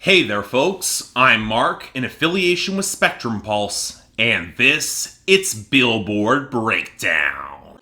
Hey there folks, I'm Mark in affiliation with Spectrum Pulse, and it's Billboard Breakdown.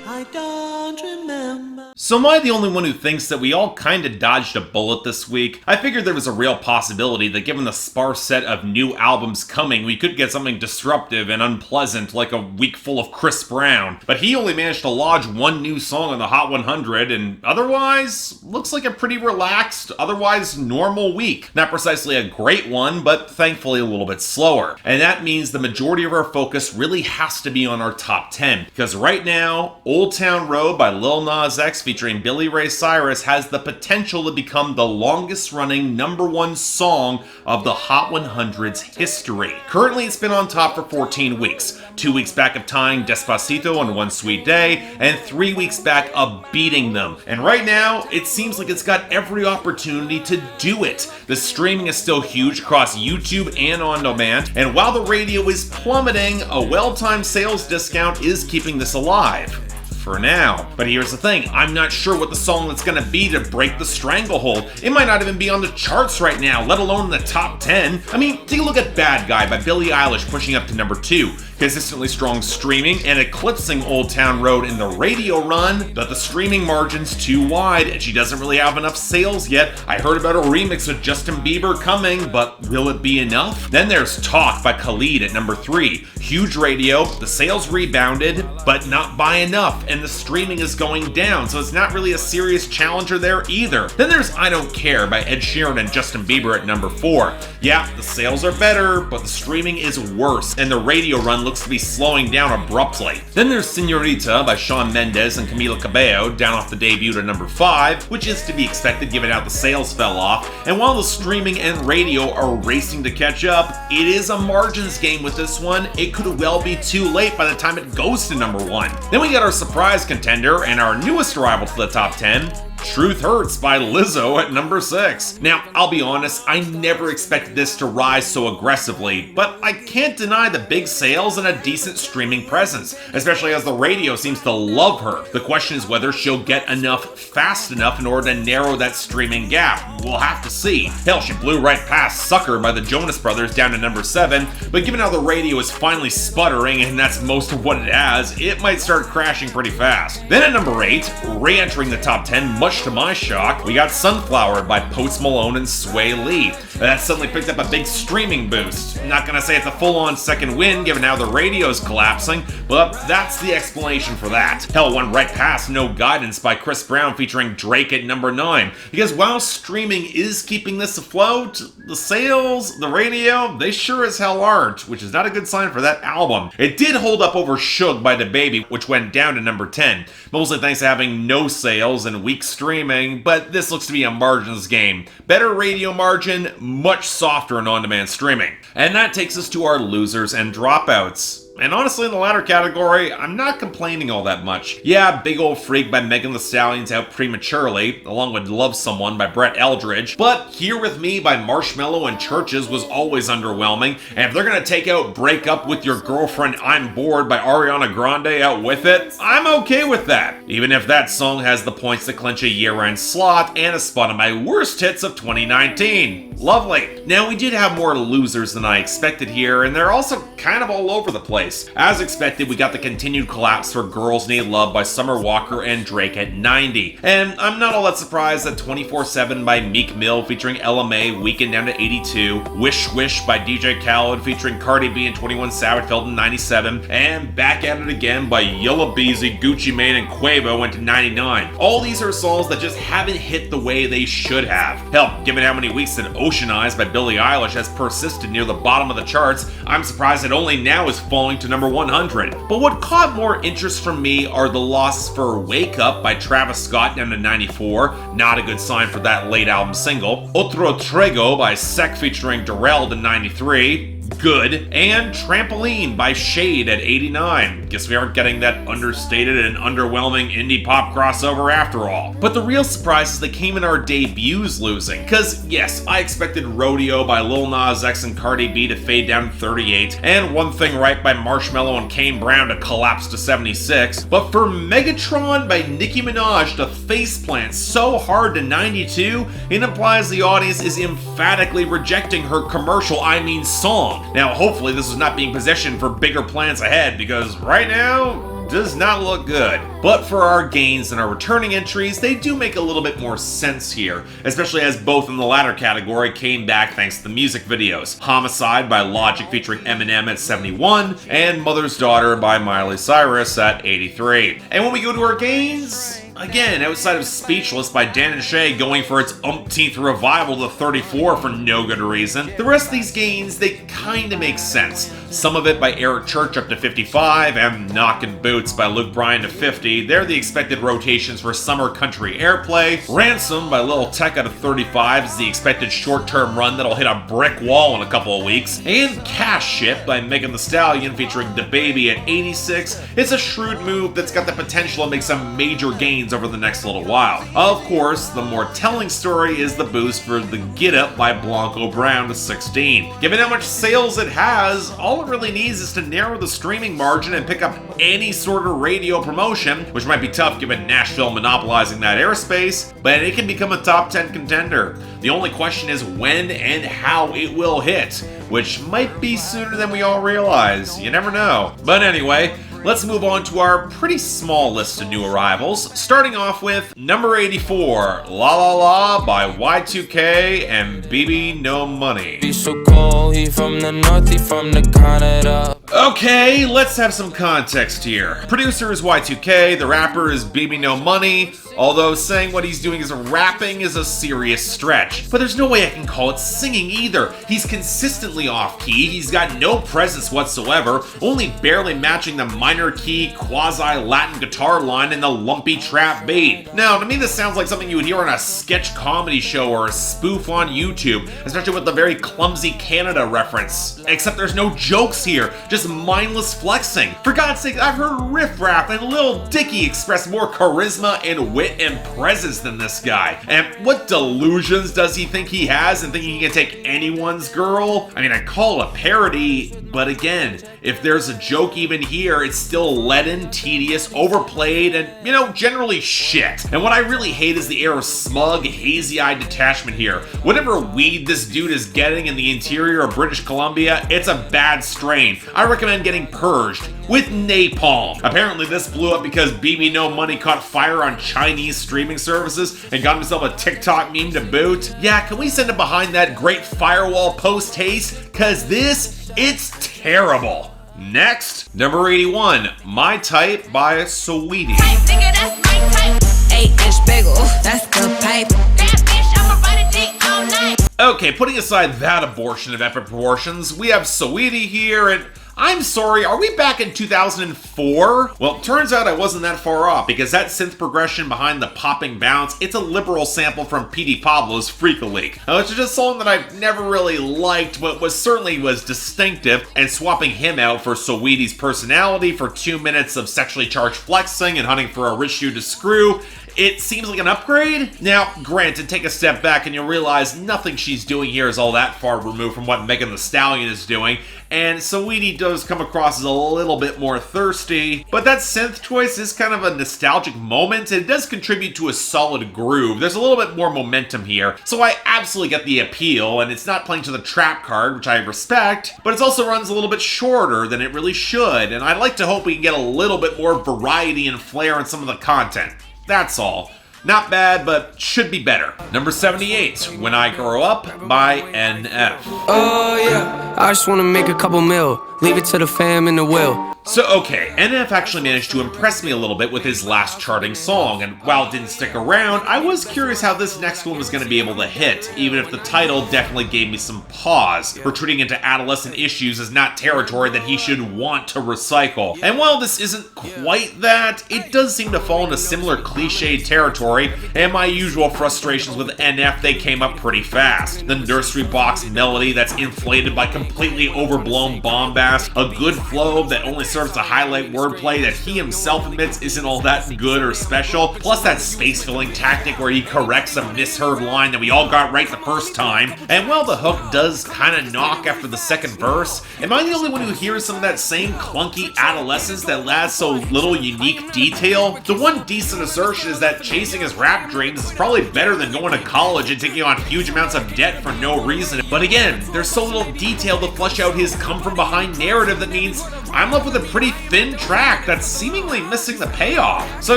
I don't remember. So am I the only one who thinks that we all kinda dodged a bullet this week? I figured there was a real possibility that given the sparse set of new albums coming, we could get something disruptive and unpleasant like a week full of Chris Brown. But he only managed to lodge one new song on the Hot 100, and otherwise, looks like a pretty relaxed, otherwise normal week. Not precisely a great one, but thankfully a little bit slower. And that means the majority of our focus really has to be on our top 10, because right now, Old Town Road by Lil Nas X featuring Billy Ray Cyrus has the potential to become the longest running #1 song of the Hot 100's history. Currently it's been on top for 14 weeks, 2 weeks back of tying Despacito on One Sweet Day, and 3 weeks back of beating them. And right now, it seems like it's got every opportunity to do it. The streaming is still huge across YouTube and on demand, and while the radio is plummeting, a well-timed sales discount is keeping this alive. For now. But here's the thing, I'm not sure what the song that's gonna be to break the stranglehold. It might not even be on the charts right now, let alone in the top 10. I mean, take a look at Bad Guy by Billie Eilish pushing up to number 2. Consistently strong streaming and eclipsing Old Town Road in the radio run, but the streaming margin's too wide and she doesn't really have enough sales yet. I heard about a remix with Justin Bieber coming, but will it be enough? Then there's Talk by Khalid at number 3. Huge radio, the sales rebounded, but not by enough, and the streaming is going down, so it's not really a serious challenger there either. Then there's I Don't Care by Ed Sheeran and Justin Bieber at number 4. Yeah, the sales are better, but the streaming is worse, and the radio run looks to be slowing down abruptly. Then there's Señorita by Shawn Mendes and Camila Cabello, down off the debut to number 5, which is to be expected given how the sales fell off, and while the streaming and radio are racing to catch up, it is a margins game with this one. It could well be too late by the time it goes to number 1. Then we got our surprise contender and our newest arrival to the top 10, Truth Hurts by Lizzo at number 6. Now, I'll be honest, I never expected this to rise so aggressively, but I can't deny the big sales and a decent streaming presence, especially as the radio seems to love her. The question is whether she'll get enough fast enough in order to narrow that streaming gap. We'll have to see. Hell, she blew right past Sucker by the Jonas Brothers down to number 7, but given how the radio is finally sputtering, and that's most of what it has, it might start crashing pretty fast. Then at number 8, re-entering the top 10, much to my shock, we got Sunflower by Post Malone and Sway Lee. That suddenly picked up a big streaming boost. Not gonna say it's a full-on second win given how the radio's collapsing, but that's the explanation for that. Hell, went right past No Guidance by Chris Brown featuring Drake at number 9. Because while streaming is keeping this afloat, the sales, the radio, they sure as hell aren't, which is not a good sign for that album. It did hold up over Suge by DaBaby, which went down to number 10, mostly thanks to having no sales and weak streaming, but this looks to be a margins game. Better radio margin, much softer in on-demand streaming. And that takes us to our losers and dropouts. And honestly, in the latter category, I'm not complaining all that much. Yeah, Big Ol' Freak by Megan Thee Stallion's out prematurely, along with Love Someone by Brett Eldridge, but Here With Me by Marshmello and Churches was always underwhelming, and if they're gonna take out Break Up With Your Girlfriend I'm Bored by Ariana Grande out with it, I'm okay with that, even if that song has the points to clinch a year-end slot and a spot on my worst hits of 2019. Lovely. Now, we did have more losers than I expected here, and they're also kind of all over the place. As expected, we got the continued collapse for Girls Need Love by Summer Walker and Drake at 90. And I'm not all that surprised that 24/7 by Meek Mill featuring LMA weakened down to 82, Wish Wish by DJ Khaled featuring Cardi B and 21 Savage fell to 97, and Back At It Again by Yella Beezy, Gucci Mane, and Quavo went to 99. All these are songs that just haven't hit the way they should have. Hell, given how many weeks that Ocean Eyes by Billie Eilish has persisted near the bottom of the charts, I'm surprised it only now is falling to number 100. But what caught more interest from me are the losses for Wake Up by Travis Scott down to 94, not a good sign for that late album single. Otro Trego by Sek featuring Darrell to 93, good, and Trampoline by Shade at 89. Guess we aren't getting that understated and underwhelming indie pop crossover after all. But the real surprise is they came in our debuts losing, cause yes, I expected Rodeo by Lil Nas X and Cardi B to fade down to 38, and One Thing Right by Marshmello and Kane Brown to collapse to 76, but for Megatron by Nicki Minaj to faceplant so hard to 92, it implies the audience is emphatically rejecting her commercial, song. Now, hopefully this is not being positioned for bigger plans ahead, because right now, does not look good. But for our gains and our returning entries, they do make a little bit more sense here, especially as both in the latter category came back thanks to the music videos. Homicide by Logic featuring Eminem at 71, and Mother's Daughter by Miley Cyrus at 83. And when we go to our gains, again, outside of Speechless by Dan and Shay going for its umpteenth revival to 34 for no good reason, the rest of these gains, they kinda make sense. Some of it by Eric Church up to 55, and Knockin' Boots by Luke Bryan to 50. They're the expected rotations for summer country airplay. Ransom by Lil Tecca to 35 is the expected short-term run that'll hit a brick wall in a couple of weeks. And Cash Ship by Megan Thee Stallion featuring DaBaby at 86. It's a shrewd move that's got the potential to make some major gains over the next little while. Of course, the more telling story is the boost for The Get Up by Blanco Brown to 16. Given how much sales it has, all it really needs is to narrow the streaming margin and pick up any sort of radio promotion, which might be tough given Nashville monopolizing that airspace, but it can become a top 10 contender. The only question is when and how it will hit, which might be sooner than we all realize. You never know. But anyway, let's move on to our pretty small list of new arrivals, starting off with number 84, Lalala by Y2K and bbno Money. He's so cold, he from the north, he from the Canada. Okay, let's have some context here. Producer is Y2K, the rapper is bbno Money, although saying what he's doing is rapping is a serious stretch. But there's no way I can call it singing either. He's consistently off-key, he's got no presence whatsoever, only barely matching the minor key quasi-Latin guitar line and the lumpy trap beat. Now, to me this sounds like something you would hear on a sketch comedy show or a spoof on YouTube, especially with the very clumsy Canada reference. Except there's no jokes here, just mindless flexing. For God's sake, I've heard Riff Raff and Lil Dicky express more charisma and wit and presence than this guy. And what delusions does he think he has in thinking he can take anyone's girl? I mean, I call it a parody, but again, if there's a joke even here, it's still leaden, tedious, overplayed, and, generally shit. And what I really hate is the air of smug, hazy-eyed detachment here. Whatever weed this dude is getting in the interior of British Columbia, it's a bad strain. I recommend getting purged with napalm. Apparently this blew up because bbno Money caught fire on Chinese streaming services and got himself a TikTok meme to boot. Yeah, can we send him behind that great firewall post-haste? Cause it's terrible. Next, number 81, My Type by Saweetie. Type, nigga, that's my type. 8-inch bagel, that's the pipe. That bitch, I'ma ride a dick all night. Okay, putting aside that abortion of epic proportions, we have Saweetie here, and I'm sorry, are we back in 2004? Well, turns out I wasn't that far off, because that synth progression behind the popping bounce, it's a liberal sample from P.D. Pablo's Freak-a-Leak, which is a song that I've never really liked, but certainly was distinctive, and swapping him out for Saweetie's personality for 2 minutes of sexually charged flexing and hunting for a rich shoe to screw, it seems like an upgrade? Now, granted, take a step back and you'll realize nothing she's doing here is all that far removed from what Megan Thee Stallion is doing, and Saweetie does come across as a little bit more thirsty, but that synth choice is kind of a nostalgic moment, and it does contribute to a solid groove. There's a little bit more momentum here, so I absolutely get the appeal, and it's not playing to the trap card, which I respect, but it also runs a little bit shorter than it really should, and I'd like to hope we can get a little bit more variety and flair in some of the content. That's all. Not bad, but should be better. Number 78, When I Grow Up by NF. Oh yeah, I just wanna make a couple mil, leave it to the fam in the will. So okay, NF actually managed to impress me a little bit with his last charting song, and while it didn't stick around, I was curious how this next one was going to be able to hit, even if the title definitely gave me some pause. Retreating into adolescent issues is not territory that he should want to recycle. And while this isn't quite that, it does seem to fall into similar cliche territory, and my usual frustrations with NF, they came up pretty fast. The nursery box melody that's inflated by completely overblown bombast, a good flow that only serves to highlight wordplay that he himself admits isn't all that good or special, plus that space-filling tactic where he corrects a misheard line that we all got right the first time. And while the hook does kinda knock after the second verse, am I the only one who hears some of that same clunky adolescence that adds so little unique detail? The one decent assertion is that chasing his rap dreams is probably better than going to college and taking on huge amounts of debt for no reason. But again, there's so little detail to flesh out his come-from-behind narrative that means I'm left with a pretty thin track that's seemingly missing the payoff. So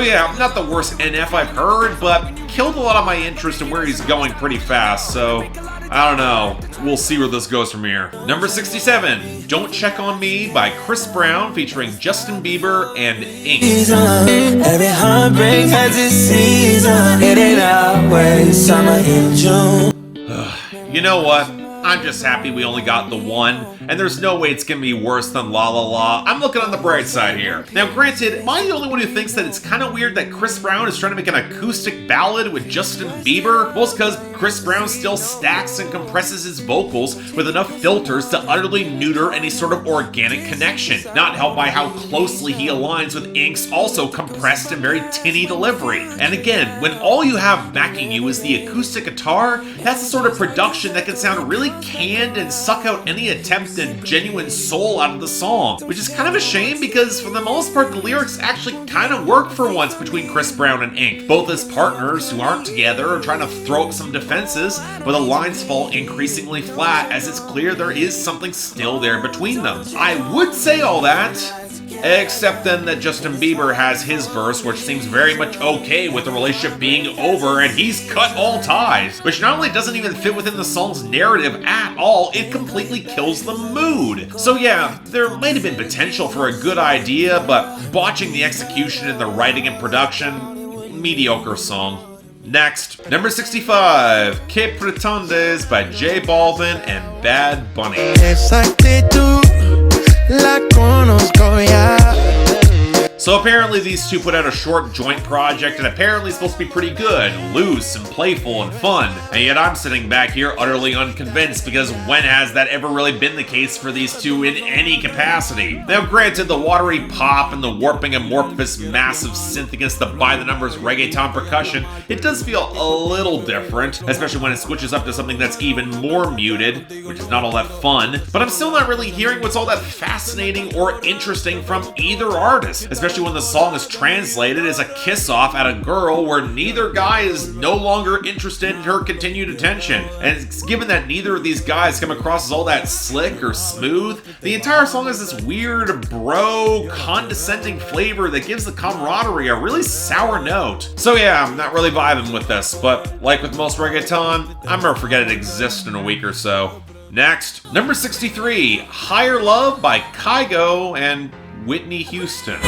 yeah, not the worst NF I've heard, but killed a lot of my interest in where he's going pretty fast, so I don't know. We'll see where this goes from here. Number 67, Don't Check on Me by Chris Brown featuring Justin Bieber and Ink. Every heartbreak has its season. It ain't always summer in June. You know what? I'm just happy we only got the one, and there's no way it's gonna be worse than Lalala. I'm looking on the bright side here. Now granted, am I the only one who thinks that it's kind of weird that Chris Brown is trying to make an acoustic ballad with Justin Bieber? Well, it's because Chris Brown still stacks and compresses his vocals with enough filters to utterly neuter any sort of organic connection, not helped by how closely he aligns with Ink's also compressed and very tinny delivery. And again, when all you have backing you is the acoustic guitar, that's the sort of production that can sound really canned and suck out any attempt at genuine soul out of the song, which is kind of a shame because for the most part the lyrics actually kind of work for once between Chris Brown and Ink, both as partners who aren't together or trying to throw up some defenses, but the lines fall increasingly flat as it's clear there is something still there between them. I would say all that, except then that Justin Bieber has his verse, which seems very much okay with the relationship being over and he's cut all ties, which not only doesn't even fit within the song's narrative at all, it completely kills the mood. So yeah, there might have been potential for a good idea, but botching the execution and the writing and production, mediocre song. Next, number 65, Que Pretendes by J Balvin and Bad Bunny. So apparently these two put out a short joint project and apparently it's supposed to be pretty good, loose and playful and fun. And yet I'm sitting back here utterly unconvinced because when has that ever really been the case for these two in any capacity? Now granted, the watery pop and the warping amorphous massive synth against the by-the-numbers reggaeton percussion, it does feel a little different, especially when it switches up to something that's even more muted, which is not all that fun. But I'm still not really hearing what's all that fascinating or interesting from either artist, especially when the song is translated as a kiss-off at a girl where neither guy is no longer interested in her continued attention. And it's given that neither of these guys come across as all that slick or smooth, the entire song has this weird bro, condescending flavor that gives the camaraderie a really sour note. So yeah, I'm not really vibing with this, but like with most reggaeton, I'm gonna forget it exists in a week or so. Next, number 63, Higher Love by Kygo and Whitney Houston.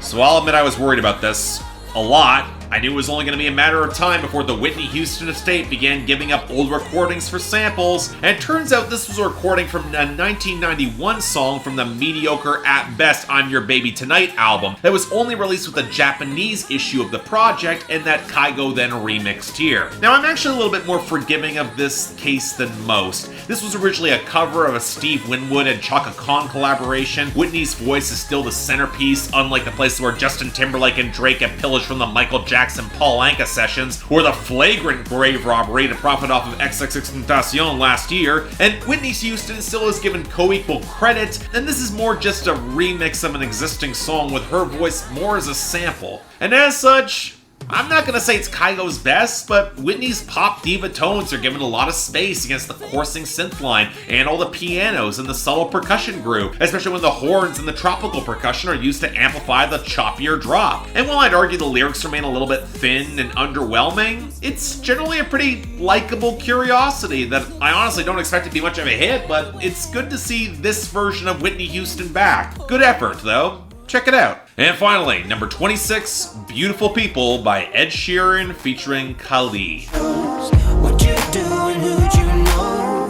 So I'll admit I was worried about this a lot. I knew it was only going to be a matter of time before the Whitney Houston estate began giving up old recordings for samples, and it turns out this was a recording from a 1991 song from the mediocre at best I'm Your Baby Tonight album that was only released with a Japanese issue of the project and that Kygo then remixed here. Now I'm actually a little bit more forgiving of this case than most. This was originally a cover of a Steve Winwood and Chaka Khan collaboration. Whitney's voice is still the centerpiece, unlike the places where Justin Timberlake and Drake have pillaged from the Michael Jackson Paul Anka sessions, or the flagrant grave robbery to profit off of XXXTentacion last year, and Whitney Houston still is given co-equal credit, and this is more just a remix of an existing song with her voice more as a sample. And as such, I'm not gonna say it's Kygo's best, but Whitney's pop diva tones are given a lot of space against the coursing synth line and all the pianos and the subtle percussion groove, especially when the horns and the tropical percussion are used to amplify the choppier drop. And while I'd argue the lyrics remain a little bit thin and underwhelming, it's generally a pretty likable curiosity that I honestly don't expect to be much of a hit, but it's good to see this version of Whitney Houston back. Good effort, though. Check it out. And finally, number 26, Beautiful People by Ed Sheeran featuring Khalid. What you doing, who'd you know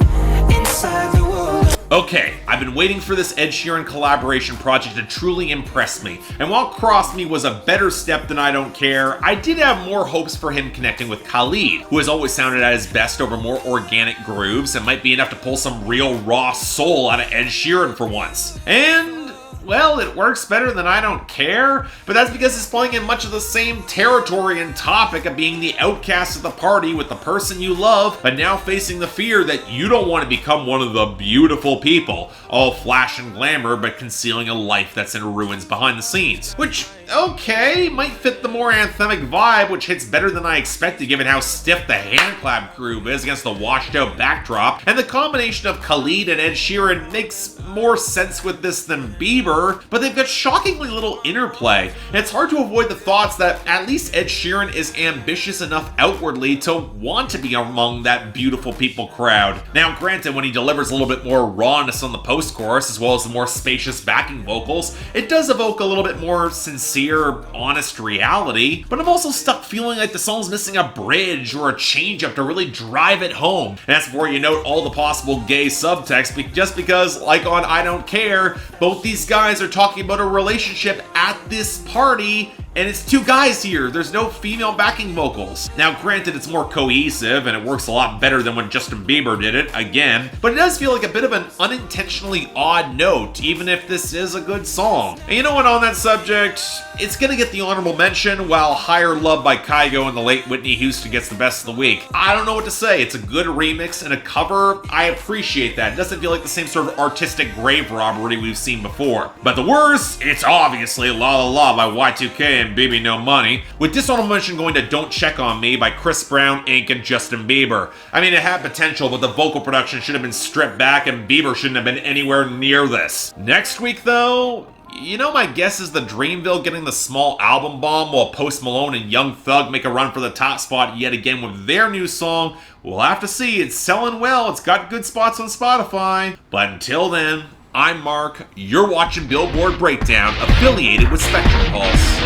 inside the world? Okay, I've been waiting for this Ed Sheeran collaboration project to truly impress me, and while Cross Me was a better step than I Don't Care, I did have more hopes for him connecting with Khalid, who has always sounded at his best over more organic grooves and might be enough to pull some real raw soul out of Ed Sheeran for once. And well, it works better than I Don't Care, but that's because it's playing in much of the same territory and topic of being the outcast of the party with the person you love, but now facing the fear that you don't want to become one of the beautiful people, all flash and glamour but concealing a life that's in ruins behind the scenes. Which, okay, might fit the more anthemic vibe, which hits better than I expected given how stiff the hand clap groove is against the washed out backdrop, and the combination of Khalid and Ed Sheeran makes more sense with this than Bieber, but they've got shockingly little interplay, and it's hard to avoid the thoughts that at least Ed Sheeran is ambitious enough outwardly to want to be among that beautiful people crowd. Now granted, when he delivers a little bit more rawness on the post-chorus as well as the more spacious backing vocals, it does evoke a little bit more sincere, honest reality, but I'm also stuck feeling like the song's missing a bridge or a change-up to really drive it home. And that's where you note all the possible gay subtext, just because, like on I Don't Care, both these guys are talking about a relationship at this party, and it's two guys here. There's no female backing vocals. Now granted, it's more cohesive and it works a lot better than when Justin Bieber did it, again, but it does feel like a bit of an unintentionally odd note, even if this is a good song. And you know what, on that subject, it's gonna get the honorable mention, while Higher Love by Kygo and the late Whitney Houston gets the best of the week. I don't know what to say. It's a good remix and a cover. I appreciate that. It doesn't feel like the same sort of artistic grave robbery we've seen before. But the worst, it's obviously Lalala by Y2K and bbno Money, with dishonorable mention going to Don't Check on Me by Chris Brown, Inc. and Justin Bieber. I mean, it had potential, but the vocal production should have been stripped back and Bieber shouldn't have been anywhere near this. Next week though, you know, my guess is the Dreamville getting the small album bomb while Post Malone and Young Thug make a run for the top spot yet again with their new song. We'll have to see. It's selling well. It's got good spots on Spotify. But until then, I'm Mark. You're watching Billboard Breakdown, affiliated with Spectrum Pulse.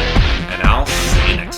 And I'll see you next time.